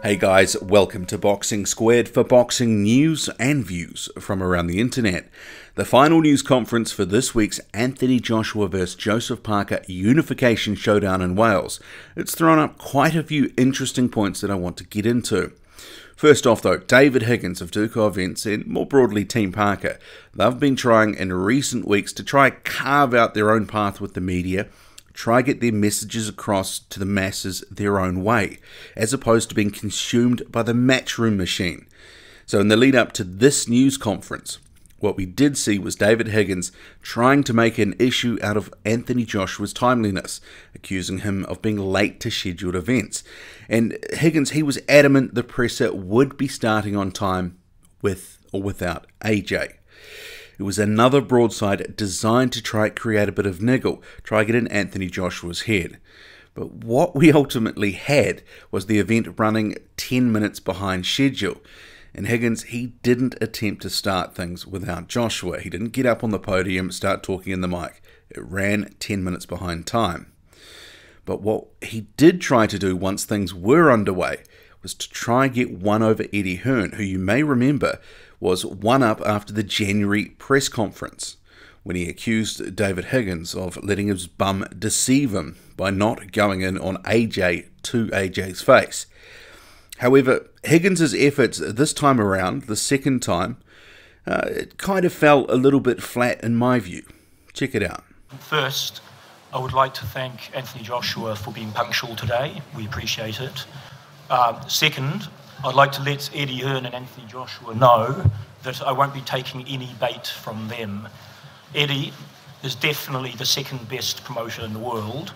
Hey guys, welcome to Boxing Squared for boxing news and views from around the internet. The final news conference for this week's Anthony Joshua vs Joseph Parker unification showdown in Wales. It's thrown up quite a few interesting points that I want to get into. First off though, David Higgins of Duco Events and more broadly Team Parker, they've been trying in recent weeks to try carve out their own path with the media, try get their messages across to the masses their own way, as opposed to being consumed by the matchroom machine. So in the lead up to this news conference, what we did see was David Higgins trying to make an issue out of Anthony Joshua's timeliness, accusing him of being late to scheduled events. And Higgins, he was adamant the presser would be starting on time with or without AJ. It was another broadside designed to try create a bit of niggle, try get in Anthony Joshua's head. But what we ultimately had was the event running 10 minutes behind schedule. And Higgins, he didn't attempt to start things without Joshua. He didn't get up on the podium, start talking in the mic. It ran 10 minutes behind time. But what he did try to do once things were underway was to try and get one over Eddie Hearn, who you may remember was one up after the January press conference, when he accused David Higgins of letting his bum deceive him by not going in on AJ to AJ's face. However, Higgins' efforts this time around, the second time, it kind of fell a little bit flat in my view. Check it out. First, I would like to thank Anthony Joshua for being punctual today. We appreciate it. Second, I'd like to let Eddie Hearn and Anthony Joshua know that I won't be taking any bait from them. Eddie is definitely the second best promoter in the world,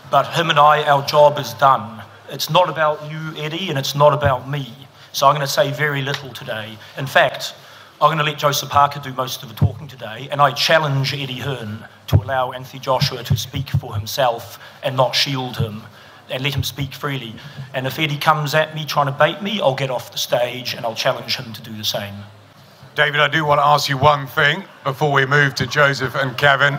but him and I, our job is done. It's not about you, Eddie, and it's not about me. So I'm going to say very little today. In fact, I'm going to let Joseph Parker do most of the talking today, and I challenge Eddie Hearn to allow Anthony Joshua to speak for himself and not shield him, and let him speak freely. And if Eddie comes at me trying to bait me, I'll get off the stage and I'll challenge him to do the same. David, I do want to ask you one thing before we move to Joseph and Kevin.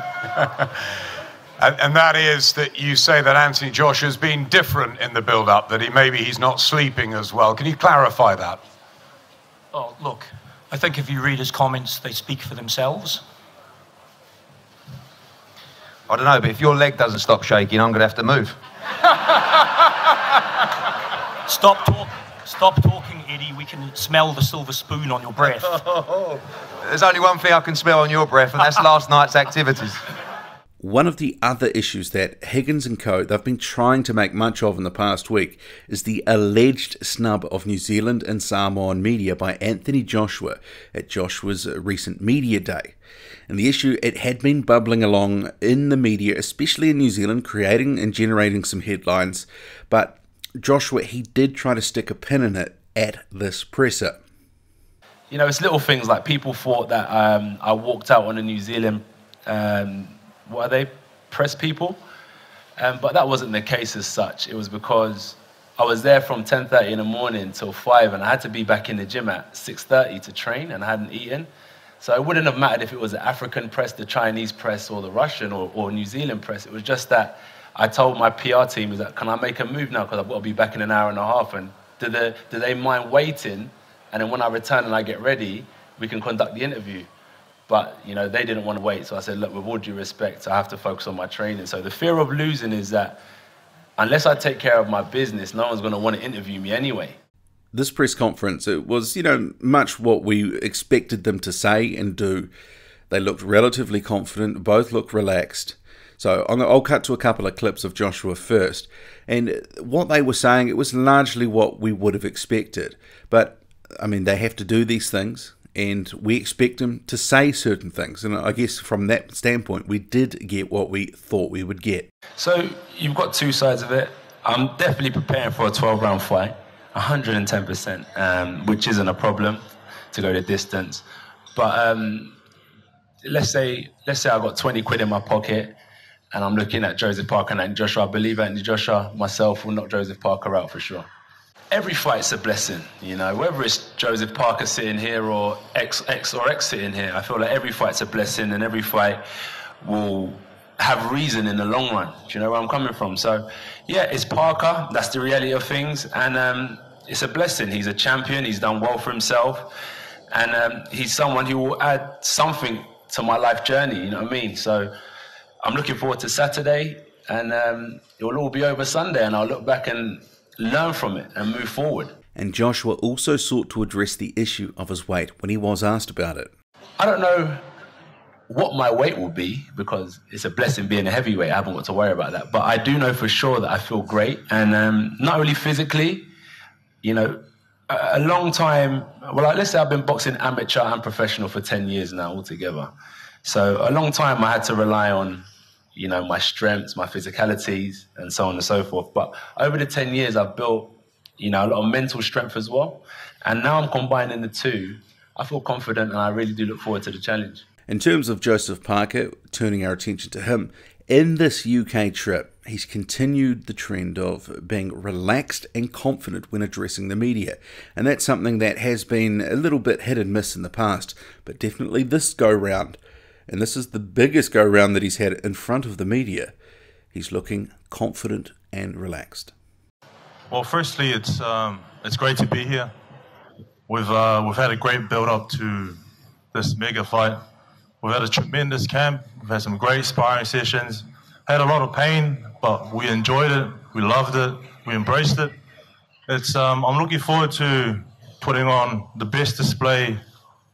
and that is that you say that Anthony Joshua's been different in the build-up, that he's not sleeping as well. Can you clarify that? Oh, look, I think if you read his comments, they speak for themselves. I don't know, but if your leg doesn't stop shaking, I'm going to have to move. Stop talking, Eddie. We can smell the silver spoon on your breath. There's only one thing I can smell on your breath, and that's last night's activities. One of the other issues that Higgins and co. they've been trying to make much of in the past week is the alleged snub of New Zealand and Samoan media by Anthony Joshua at Joshua's recent media day. And the issue, it had been bubbling along in the media, especially in New Zealand, creating and generating some headlines, but Joshua, he did try to stick a pin in it at this presser. You know, it's little things like people thought that I walked out on a New Zealand, press people? But that wasn't the case as such. It was because I was there from 10:30 in the morning till 5, and I had to be back in the gym at 6:30 to train, and I hadn't eaten. So it wouldn't have mattered if it was the African press, the Chinese press, or the Russian or New Zealand press. It was just that I told my PR team, is that, can I make a move now? Because I've got to be back in an hour and a half. And do they mind waiting? And then when I return and I get ready, we can conduct the interview. But, you know, they didn't want to wait. So I said, look, with all due respect, I have to focus on my training. So the fear of losing is that unless I take care of my business, no one's going to want to interview me anyway. This press conference, it was, much what we expected them to say and do. They looked relatively confident, both looked relaxed. So I'll cut to a couple of clips of Joshua first. And what they were saying, it was largely what we would have expected. But, I mean, they have to do these things, and we expect them to say certain things. And I guess from that standpoint, we did get what we thought we would get. So you've got two sides of it. I'm definitely preparing for a 12-round fight. 110%, which isn't a problem to go the distance. But let's say I've got 20 quid in my pocket and I'm looking at Joseph Parker and Anthony Joshua. I believe Anthony Joshua, myself, will knock Joseph Parker out for sure. Every fight's a blessing, whether it's Joseph Parker sitting here or X sitting here. I feel like every fight's a blessing and every fight will have reason in the long run. Do you know where I'm coming from? So, yeah, it's Parker. That's the reality of things. And it's a blessing. He's a champion. He's done well for himself. And he's someone who will add something to my life journey, you know what I mean? So I'm looking forward to Saturday, and it will all be over Sunday, and I'll look back and learn from it and move forward. And Joshua also sought to address the issue of his weight when he was asked about it. I don't know what my weight will be, because it's a blessing being a heavyweight. I haven't got to worry about that. But I do know for sure that I feel great, and not only physically, you know, a long time, well, like, let's say I've been boxing amateur and professional for 10 years now altogether. So a long time I had to rely on, you know, my strengths, my physicalities, and so on and so forth. But over the 10 years, I've built, you know, a lot of mental strength as well. And now I'm combining the two. I feel confident, and I really do look forward to the challenge. In terms of Joseph Parker, turning our attention to him, in this UK trip, he's continued the trend of being relaxed and confident when addressing the media. And that's something that has been a little bit hit and miss in the past, but definitely this go-round, and this is the biggest go-round that he's had in front of the media, he's looking confident and relaxed. Well, firstly, it's great to be here. We've had a great build-up to this mega fight. We've had a tremendous camp. We've had some great sparring sessions. Had a lot of pain, but we enjoyed it. We loved it. We embraced it. I'm looking forward to putting on the best display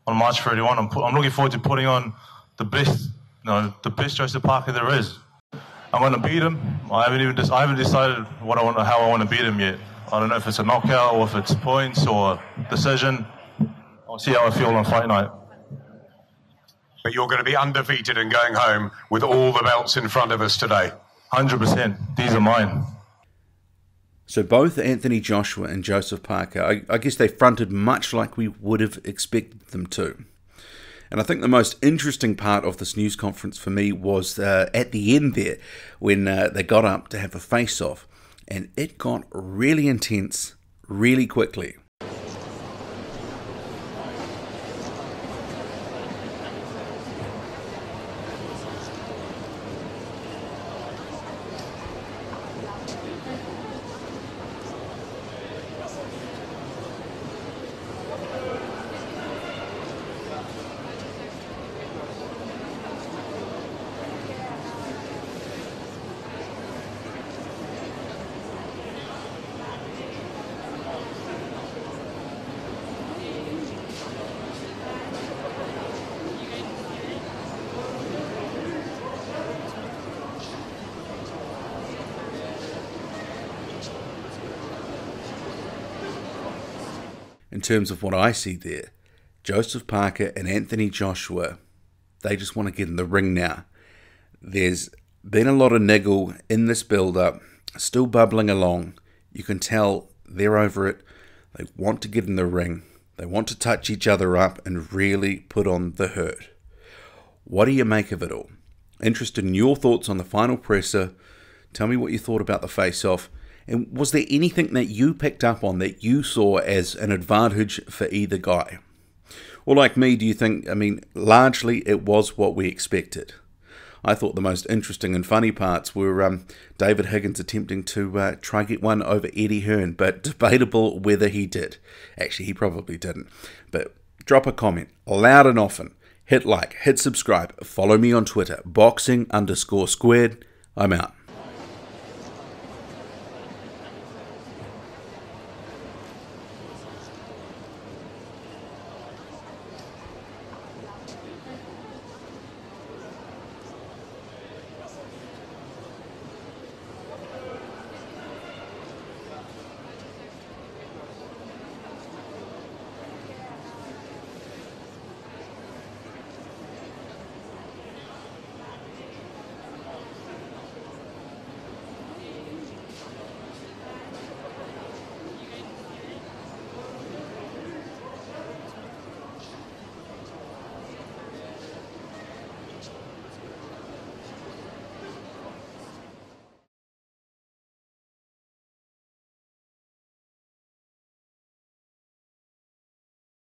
on March 31. I'm looking forward to putting on the best Joseph Parker there is. I'm going to beat him. I haven't decided how I want to beat him yet. I don't know if it's a knockout or if it's points or decision. I'll see how I feel on fight night. But you're going to be undefeated and going home with all the belts in front of us today. 100%. These are mine. So both Anthony Joshua and Joseph Parker, I guess they fronted much like we would have expected them to. And I think the most interesting part of this news conference for me was at the end there, when they got up to have a face-off. And it got really intense really quickly. In terms of what I see there, Joseph Parker and Anthony Joshua, they just want to get in the ring now. There's been a lot of niggle in this build-up, still bubbling along. You can tell they're over it. They want to get in the ring. They want to touch each other up and really put on the hurt. What do you make of it all? Interested in your thoughts on the final presser. Tell me what you thought about the face-off. And was there anything that you picked up on that you saw as an advantage for either guy? Or like me, do you think, largely it was what we expected? I thought the most interesting and funny parts were David Higgins attempting to try get one over Eddie Hearn, but debatable whether he did. Actually, he probably didn't. But drop a comment, loud and often. Hit like, hit subscribe, follow me on Twitter, boxing_squared. I'm out.